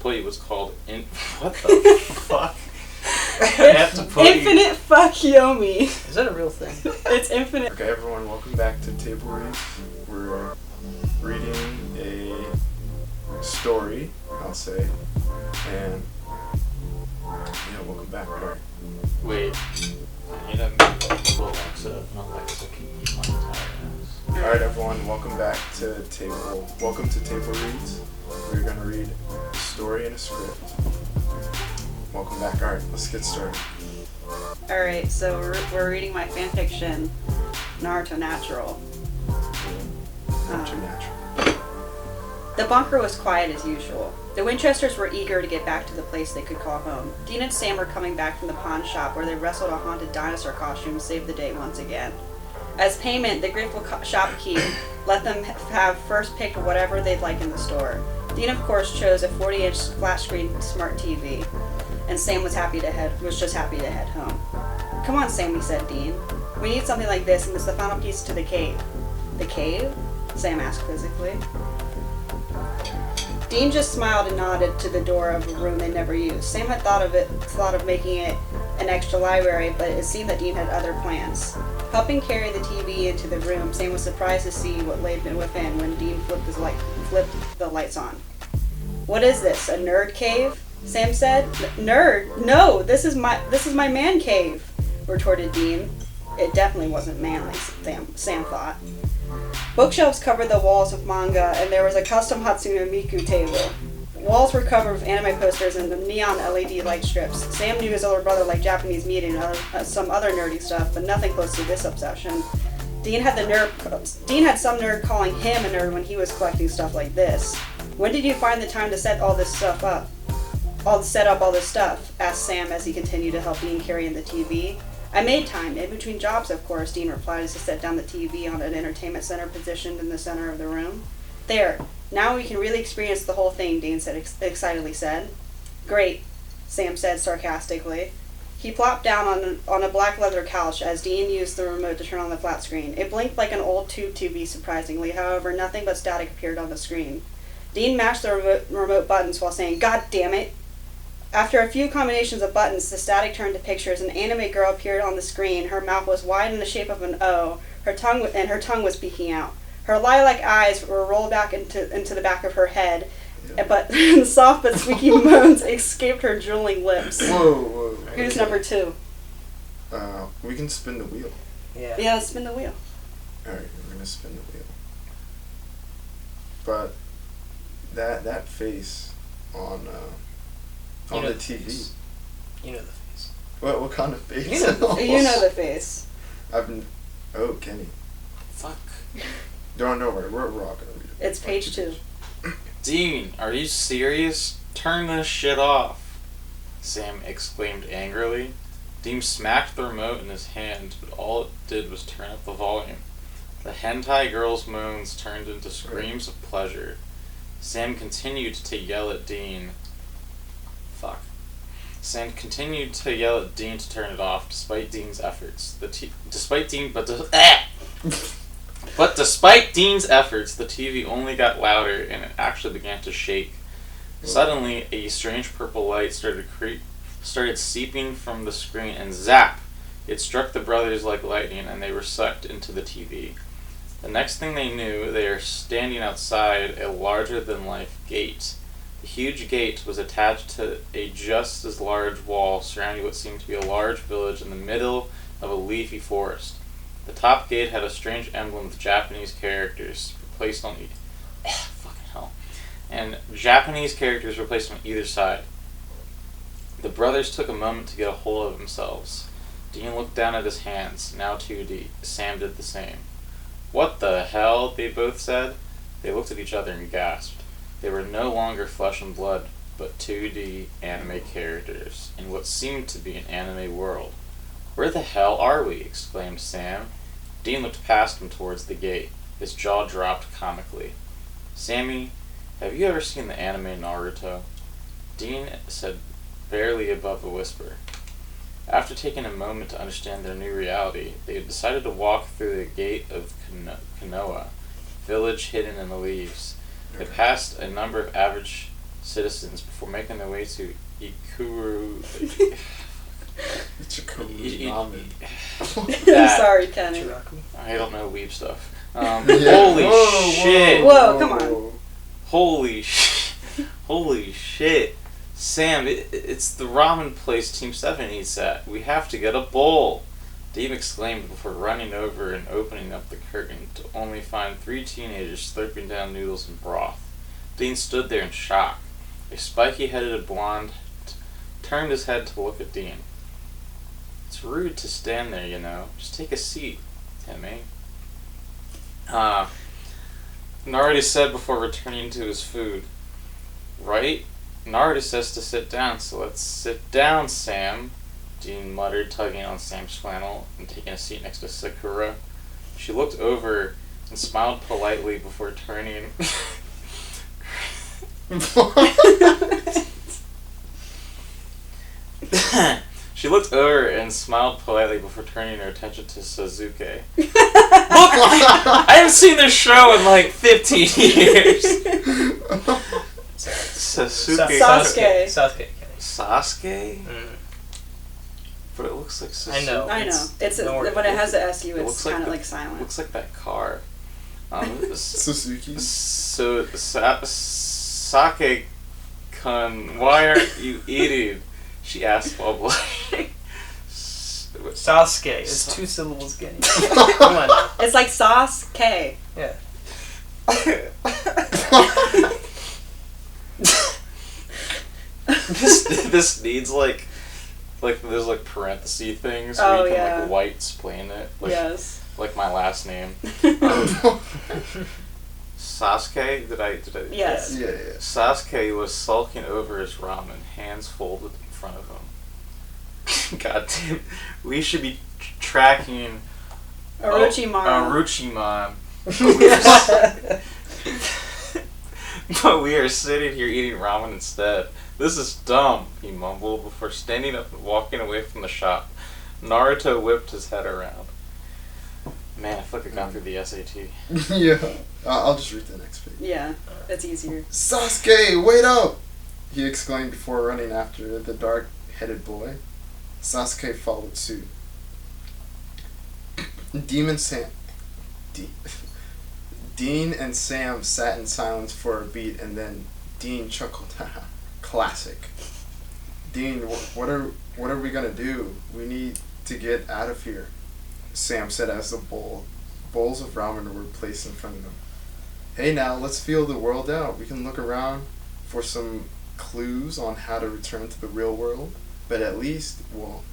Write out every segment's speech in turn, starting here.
pulley was called what the fuck? Infinite fuck Yomi. Is that a real thing? It's infinite. Okay, everyone, welcome back to Table Reads. We're reading a story, I'll say, and yeah, welcome back. All right. Wait. I need to make Alexa, not Alexa, can you keep my entire ass? All right, everyone, welcome back to Table. Welcome to Table Reads. We're gonna read a story and a script. Welcome back. All right, let's get started. Alright, so we're reading my fanfiction, Naruto Natural. Not too natural. The bunker was quiet as usual. The Winchesters were eager to get back to the place they could call home. Dean and Sam were coming back from the pawn shop where they wrestled a haunted dinosaur costume to save the day once again. As payment, the grateful shopkeep let them have first picked whatever they'd like in the store. Dean, of course, chose a 40-inch flat-screen smart TV, and Sam was just happy to head home. "Come on, Sammy," said Dean. "We need something like this, and it's the final piece to the cave." "The cave?" Sam asked quizzically. Dean just smiled and nodded to the door of a room they never used. Sam had thought of making it an extra library, but it seemed that Dean had other plans. Helping carry the TV into the room, Sam was surprised to see what lay within when Dean flipped the lights on. "What is this, a nerd cave?" Sam said. "Nerd? No, this is my man cave," retorted Dean. It definitely wasn't manly, Sam thought. Bookshelves covered the walls with manga, and there was a custom Hatsune Miku table. Walls were covered with anime posters and neon LED light strips. Sam knew his older brother liked Japanese media and some other nerdy stuff, but nothing close to this obsession. Dean had some nerd calling him a nerd when he was collecting stuff like this. "When did you find the time to set all this stuff up? Set up all this stuff?" asked Sam as he continued to help Dean carry in the TV. "I made time, in between jobs, of course," Dean replied as he set down the TV on an entertainment center positioned in the center of the room. "There, now we can really experience the whole thing," Dean excitedly said. "Great," Sam said sarcastically. He plopped down on a black leather couch as Dean used the remote to turn on the flat screen. It blinked like an old tube TV, surprisingly. However, nothing but static appeared on the screen. Dean mashed the remote buttons while saying, "God damn it!" After a few combinations of buttons, the static turned to pictures. An anime girl appeared on the screen. Her mouth was wide in the shape of an O. Her tongue was peeking out. Her lilac eyes were rolled back into the back of her head, but soft but squeaky moans escaped her drooling lips. Whoa. Who's number two? We can spin the wheel. Yeah, spin the wheel. All right, we're gonna spin the wheel. But that face on the TV. Face. You know the face. What kind of face? You know the face. Oh, Kenny. Fuck. Don't know where. We're all gonna read it. It's page 2. Dean, are you serious? Turn this shit off, Sam exclaimed angrily. Dean smacked the remote in his hand, but all it did was turn up the volume. The hentai girl's moans turned into screams of pleasure. Sam continued to yell at Dean. Sam continued to yell at Dean to turn it off, despite Dean's efforts. Despite Dean's efforts, the TV only got louder, and it actually began to shake. Suddenly, a strange purple light started seeping from the screen, and zap! It struck the brothers like lightning, and they were sucked into the TV. The next thing they knew, they were standing outside a larger-than-life gate. The huge gate was attached to a just as large wall surrounding what seemed to be a large village in the middle of a leafy forest. The top gate had a strange emblem with Japanese characters replaced on either side. The brothers took a moment to get a hold of themselves. Dean looked down at his hands, now 2D. Sam did the same. "What the hell?" they both said. They looked at each other and gasped. They were no longer flesh and blood, but 2D anime characters in what seemed to be an anime world. "Where the hell are we?" exclaimed Sam. Dean looked past him towards the gate. His jaw dropped comically. "Sammy, have you ever seen the anime Naruto?" Dean said, barely above a whisper. After taking a moment to understand their new reality, they had decided to walk through the gate of Konoha, village hidden in the leaves. They passed a number of citizens before making their way to Ikuru. That- Sorry, Kenny. Chiraku. I don't know weeb stuff. Yeah. Holy shit! Whoa, come on. Holy shit! Sam, it's the ramen place Team 7 eats at. We have to get a bowl! Dave exclaimed before running over and opening up the curtain to only find 3 teenagers slurping down noodles and broth. Dean stood there in shock. A spiky-headed blonde turned his head to look at Dean. It's rude to stand there, you know. Just take a seat, Timmy. Nardi said before returning to his food. Right? Nardi says to sit down, so let's sit down, Sam. Dean muttered, tugging on Sam's flannel and taking a seat next to Sakura. She looked over and smiled politely before turning. She looked over and smiled politely before turning her attention to Suzuki. Look, I haven't seen this show in like 15 years. Sasuke. Sasuke. Sasuke. Sasuke? Mm. But it looks like Sasuke. I know. I know. It's Don't worry. when it has the SU, It it's looks like kind of the- like silent. Looks like that car. Suzuki. So, Sake-kun, why aren't you eating? She asked while blushing. Sasuke. It's 2 syllables again. Come on now. It's like sauce K. Yeah. This needs like there's like parenthesis things where Oh, you can yeah. like white explain it. Like, Yes. Like my last name. Sasuke? Did I Yes. Yeah. Sasuke was sulking over his ramen, hands folded in front of him. God damn. We should be tracking Orochimaru. Orochimaru. But we are sitting here eating ramen instead. This is dumb, he mumbled before standing up and walking away from the shop. Naruto whipped his head around. Man, I feel like I got through the SAT. Yeah. I'll just read the next page. Yeah, it's easier. Sasuke, wait up! He exclaimed before running after the dark-headed boy. Sasuke followed suit. Dean and Sam sat in silence for a beat, and then Dean chuckled. Haha, classic. Dean, what are we gonna do? We need to get out of here, Sam said as the bowls of ramen were placed in front of them. Hey now, let's feel the world out. We can look around for some clues on how to return to the real world, but at least we'll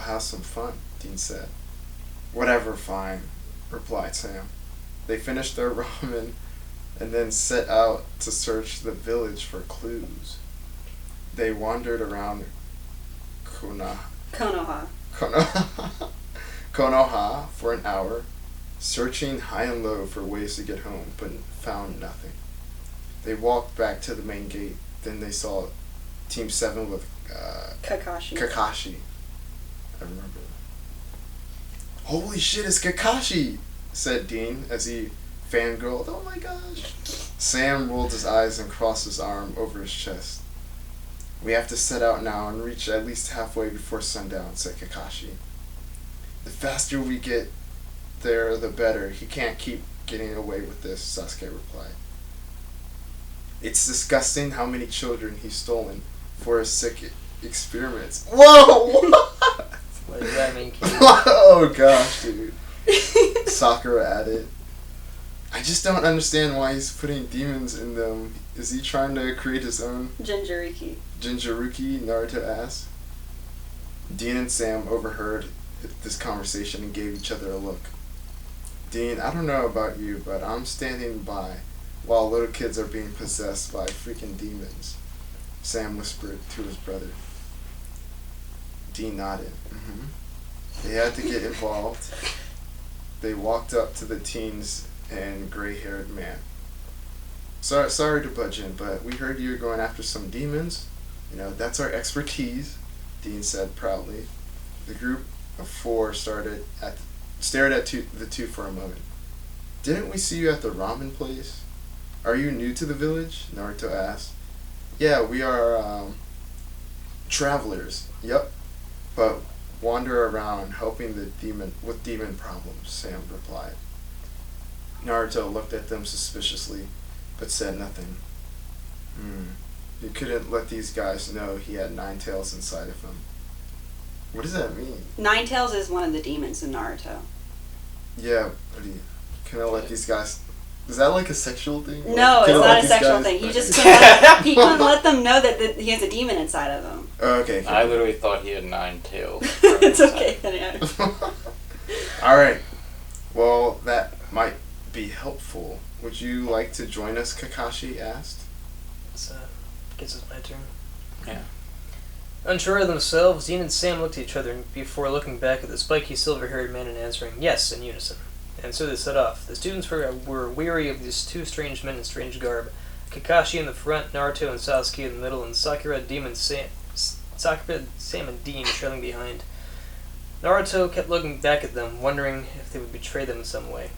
have some fun, Dean said. Whatever, fine, replied Sam. They finished their ramen and then set out to search the village for clues. They wandered around Konoha. Konoha for an hour, searching high and low for ways to get home, but found nothing. They walked back to the main gate. Then they saw Team 7 with Kakashi. I remember. Holy shit, it's Kakashi! Said Dean as he fangirled. Oh my gosh! Sam rolled his eyes and crossed his arm over his chest. We have to set out now and reach at least halfway before sundown, said Kakashi. The faster we get there, the better. He can't keep getting away with this, Sasuke replied. It's disgusting how many children he's stolen for his sick experiments. Whoa! What does that mean, kid? Oh gosh, dude. Sakura added. I just don't understand why he's putting demons in them. Is he trying to create his own Jinchuriki. Jinchuriki? Naruto asked. Dean and Sam overheard this conversation and gave each other a look. Dean, I don't know about you, but I'm standing by while little kids are being possessed by freaking demons, Sam whispered to his brother. Dean nodded. They had to get involved. They walked up to the teens and gray-haired man. Sorry to butt in, but we heard you were going after some demons. You know, that's our expertise, Dean said proudly. The group of 4 stared at the two for a moment. Didn't we see you at the ramen place? Are you new to the village? Naruto asked. Yeah, we are travelers. Yep. But wander around helping the demon with demon problems, Sam replied. Naruto looked at them suspiciously, but said nothing. You couldn't let these guys know he had 9 tails inside of him. What does that mean? Nine Tails is one of the demons in Naruto. Yeah, but he couldn't let these guys... Is that like a sexual thing? No, it's not a sexual thing. He just he couldn't let them know that he has a demon inside of him. Oh, okay. I literally thought he had 9 tails. It's okay, then, yeah. Alright. Well, that might be helpful. Would you like to join us, Kakashi asked. So, guess it's my turn. Yeah. Unsure of themselves, Dean and Sam looked at each other before looking back at the spiky silver-haired man and answering yes in unison. And so they set off. The students were weary of these 2 strange men in strange garb. Kakashi in the front, Naruto and Sasuke in the middle, and Sakura, Sam, and Dean trailing behind. Naruto kept looking back at them, wondering if they would betray them in some way.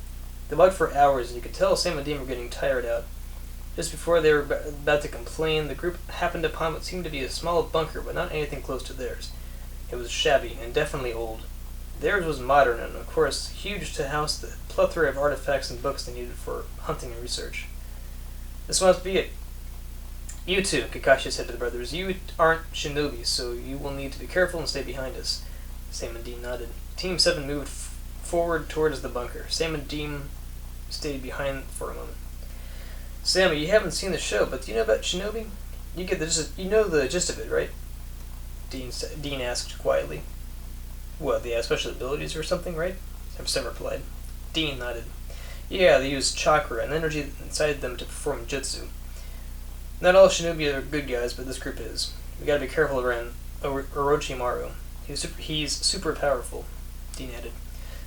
They walked for hours, and you could tell Sam and Dean were getting tired out. Just before they were about to complain, the group happened upon what seemed to be a small bunker, but not anything close to theirs. It was shabby and definitely old. Theirs was modern and, of course, huge to house the plethora of artifacts and books they needed for hunting and research. This must be it. You two, Kakashi said to the brothers, you aren't shinobi, so you will need to be careful and stay behind us. Sam and Dean nodded. Team 7 moved forward towards the bunker. Sam and Dean stayed behind for a moment. Sammy, you haven't seen the show, but do you know about shinobi? You know the gist of it, right? Dean asked quietly. What, they have special abilities or something, right? Sam replied. Dean nodded. Yeah, they use chakra and energy inside them to perform jutsu. Not all shinobi are good guys, but this group is. We gotta be careful around Orochimaru. He's super powerful, Dean added.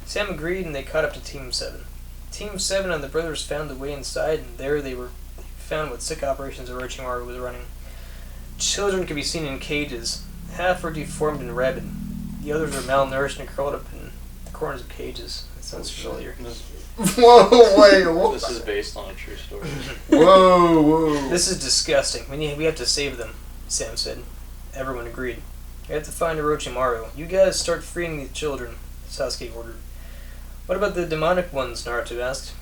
Sam agreed and they caught up to Team 7. Team 7 and the brothers found the way inside, and there they found what sick operations Orochimaru was running. Children could be seen in cages. Half were deformed and rabid. The others were malnourished and curled up in the corners of cages. That sounds familiar. Whoa, wait, what? This is based on a true story. Whoa. This is disgusting. We have to save them, Sam said. Everyone agreed. We have to find Orochimaru. You guys start freeing the children, Sasuke ordered. What about the demonic ones, Naruto asked.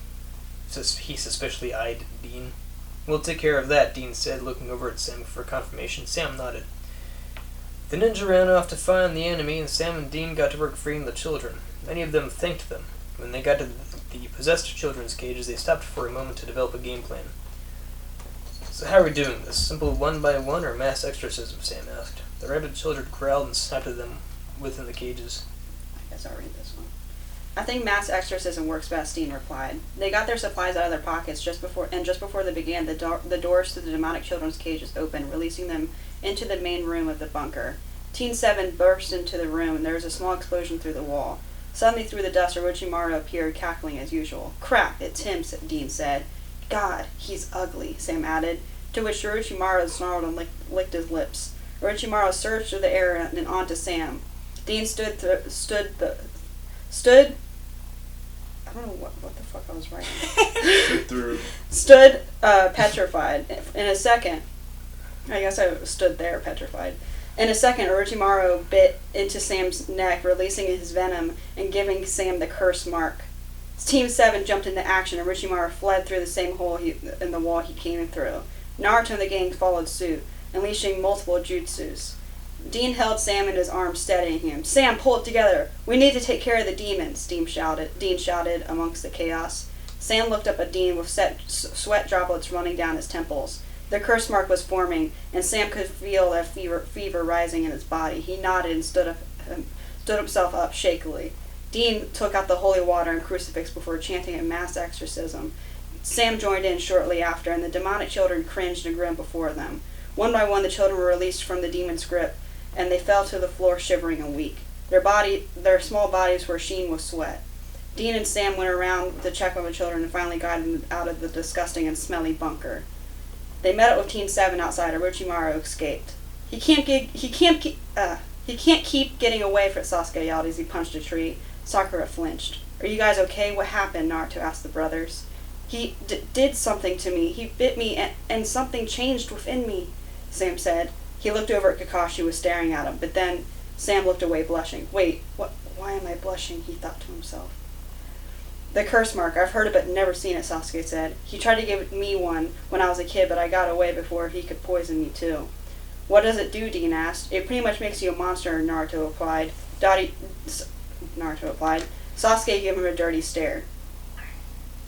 He suspiciously eyed Dean. We'll take care of that, Dean said, looking over at Sam for confirmation. Sam nodded. The ninja ran off to find the enemy, and Sam and Dean got to work freeing the children. Many of them thanked them. When they got to the possessed children's cages, they stopped for a moment to develop a game plan. So how are we doing this? Simple one by one or mass exorcism? Sam asked. The rabid children growled and snapped at them within the cages. I guess I'll read this one. I think mass exorcism works best, Dean replied. They got their supplies out of their pockets just before they began, the doors to the demonic children's cages opened, releasing them into the main room of the bunker. Team 7 burst into the room, and there was a small explosion through the wall. Suddenly, through the dust, Orochimaru appeared, cackling as usual. Crap, it's him, Dean said. God, he's ugly, Sam added, to which Orochimaru snarled and licked his lips. Orochimaru surged through the air and onto Sam. Dean stood I don't know what the fuck I was writing. Stood petrified. In a second, I guess I stood there petrified. In a second, Orochimaru bit into Sam's neck, releasing his venom and giving Sam the curse mark. Team 7 jumped into action, and Orochimaru fled through the same hole in the wall he came through. Naruto and the gang followed suit, unleashing multiple jutsus. Dean held Sam in his arms, steadying him. Sam, pull it together. We need to take care of the demons, Dean shouted amongst the chaos. Sam looked up at Dean with sweat droplets running down his temples. The curse mark was forming, and Sam could feel a fever rising in his body. He nodded and stood himself up shakily. Dean took out the holy water and crucifix before chanting a mass exorcism. Sam joined in shortly after, and the demonic children cringed and grinned before them. One by one, the children were released from the demon's grip, and they fell to the floor shivering and weak. Their small bodies were sheen with sweat. Dean and Sam went around to check on the children and finally got them out of the disgusting and smelly bunker. They met up with Team 7 outside. Orochimaru escaped. He can't keep getting away from Sasuke yelled as he punched a tree. Sakura flinched. Are you guys okay? What happened? Naruto asked the brothers. He did something to me. He bit me and something changed within me. Sam said. He looked over at Kakashi, who was staring at him, but then Sam looked away, blushing. Wait, why am I blushing? He thought to himself. The curse mark. I've heard of it, never seen it, Sasuke said. He tried to give me one when I was a kid, but I got away before he could poison me too. What does it do, Dean asked. It pretty much makes you a monster, Naruto replied. Sasuke gave him a dirty stare.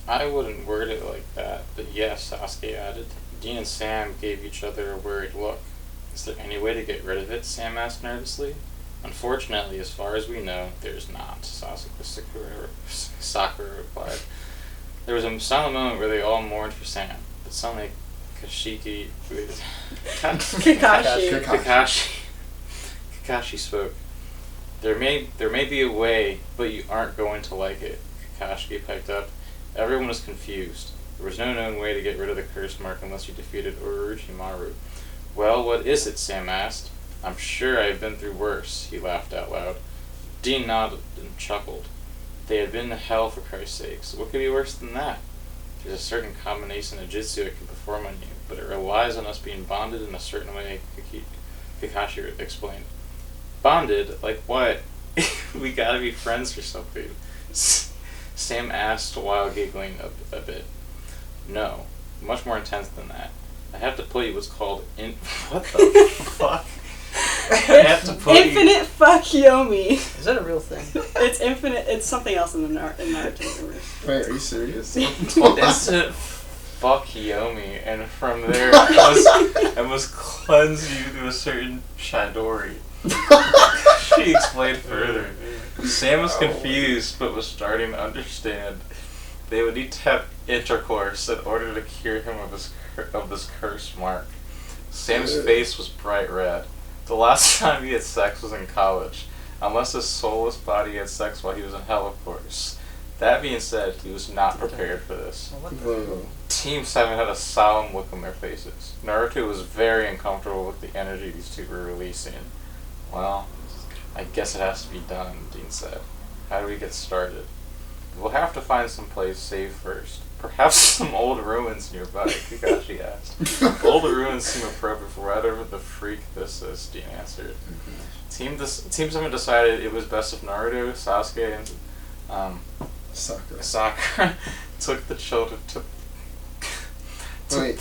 I wouldn't word it like that, but yes, Sasuke added. Dean and Sam gave each other a worried look. Is there any way to get rid of it? Sam asked nervously. Unfortunately, as far as we know, there's not, Sakura replied. There was a silent moment where they all mourned for Sam, but suddenly Kakashi spoke. There may be a way, but you aren't going to like it, Kakashi piped up. Everyone was confused. There was no known way to get rid of the curse mark unless you defeated Orochimaru. Well, what is it? Sam asked. I'm sure I've been through worse, he laughed out loud. Dean nodded and chuckled. They had been to hell for Christ's sakes. What could be worse than that? There's a certain combination of jutsu it can perform on you, but it relies on us being bonded in a certain way, Kakashi explained. Bonded? Like what? We gotta be friends or something. Sam asked while giggling a bit. No, much more intense than that. I have to put you what's called what the fuck? I have to put Infinite fuck Yomi. Is that a real thing? It's infinite. It's something else in the Naruto universe. Wait, are you serious? Instant fuck Yomi, and from there I must cleanse you to a certain Chidori. She explained further. Sam was confused, but was starting to understand. They would need to have intercourse in order to cure him of this curse mark. Sam's face was bright red. The last time he had sex was in college, unless his soulless body had sex while he was in hell, of course. That being said, he was not prepared for this. Team 7 had a solemn look on their faces. Naruto was very uncomfortable with the energy these two were releasing. Well, I guess it has to be done, Dean said. How do we get started? We'll have to find some place safe first. Perhaps some old ruins nearby, Kakashi asked. Old ruins seem appropriate for whatever the freak this is, Dean answered. Team 7 decided it was best if Naruto, Sasuke, and Sakura took the children to took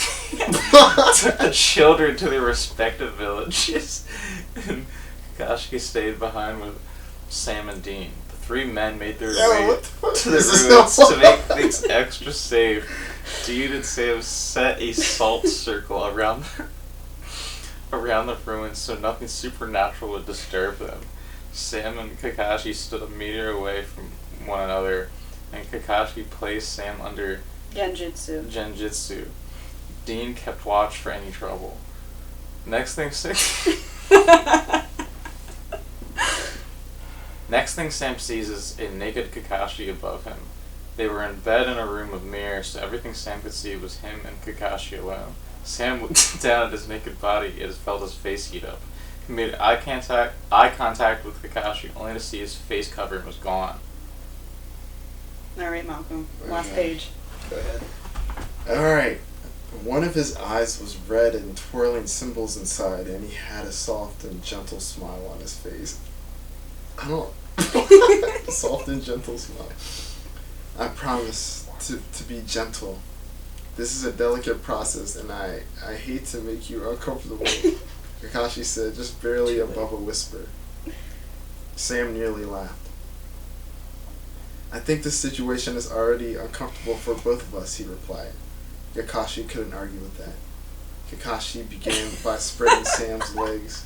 the children to their respective villages, and Kakashi stayed behind with Sam and Dean. The three men made their way to the ruins to make things extra safe. Dean and Sam set a salt circle around the ruins so nothing supernatural would disturb them. Sam and Kakashi stood a meter away from one another, and Kakashi placed Sam under Genjutsu. Dean kept watch for any trouble. Next thing Sam sees is a naked Kakashi above him. They were in bed in a room with mirrors, so everything Sam could see was him and Kakashi alone. Sam looked down at his naked body and felt his face heat up. He made eye contact with Kakashi, only to see his face covering was gone. Alright, Malcolm. Last page. Go ahead. Alright. One of his eyes was red and twirling symbols inside, and he had a soft and gentle smile on his face. Soft and gentle smile. I promise to be gentle. This is a delicate process, and I hate to make you uncomfortable, Kakashi said, just barely above a whisper. Sam nearly laughed. I think this situation is already uncomfortable for both of us, he replied. Kakashi couldn't argue with that. Kakashi began by spreading Sam's legs.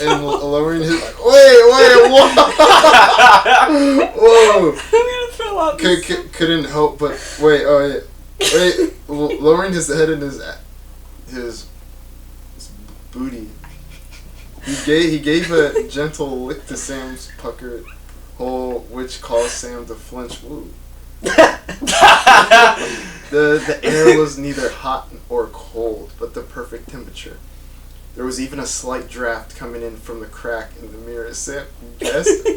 And lowering his... Wait, what? Whoa! I'm gonna throw up. Couldn't help but... Wait, lowering his head and his booty. He gave a gentle lick to Sam's puckered hole, which caused Sam to flinch. Woo. The air was neither hot or cold, but the perfect temperature. There was even a slight draft coming in from the crack in the mirror. Sam guessed.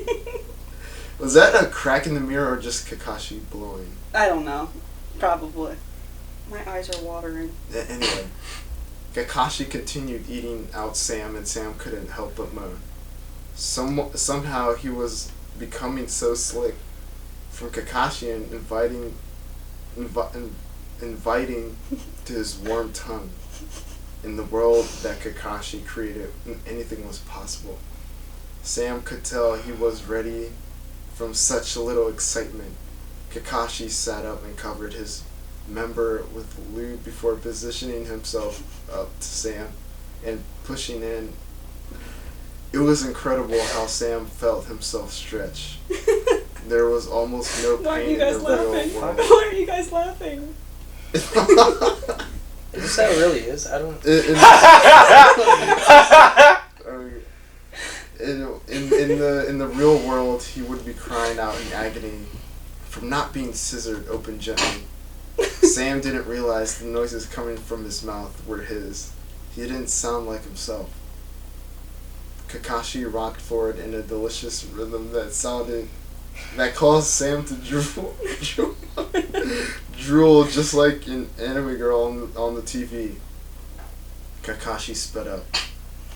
Was that a crack in the mirror or just Kakashi blowing? I don't know. Probably. My eyes are watering. Anyway, Kakashi continued eating out Sam, and Sam couldn't help but moan. Somehow he was becoming so slick from Kakashi and inviting to his warm tongue. In the world that Kakashi created, anything was possible. Sam could tell he was ready from such little excitement. Kakashi sat up and covered his member with lube before positioning himself up to Sam and pushing in. It was incredible how Sam felt himself stretch. There was almost no Why are pain you in guys the real laughing? world. Why are you guys laughing? Is this how it really is? I don't. In the real world, he would be crying out in agony from not being scissored open gently. Sam didn't realize the noises coming from his mouth were his. He didn't sound like himself. Kakashi rocked forward in a delicious rhythm that caused Sam to drool just like an anime girl on the TV. Kakashi sped up,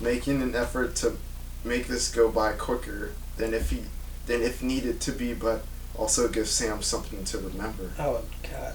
making an effort to make this go by quicker than if needed to be, but also give Sam something to remember. Oh God.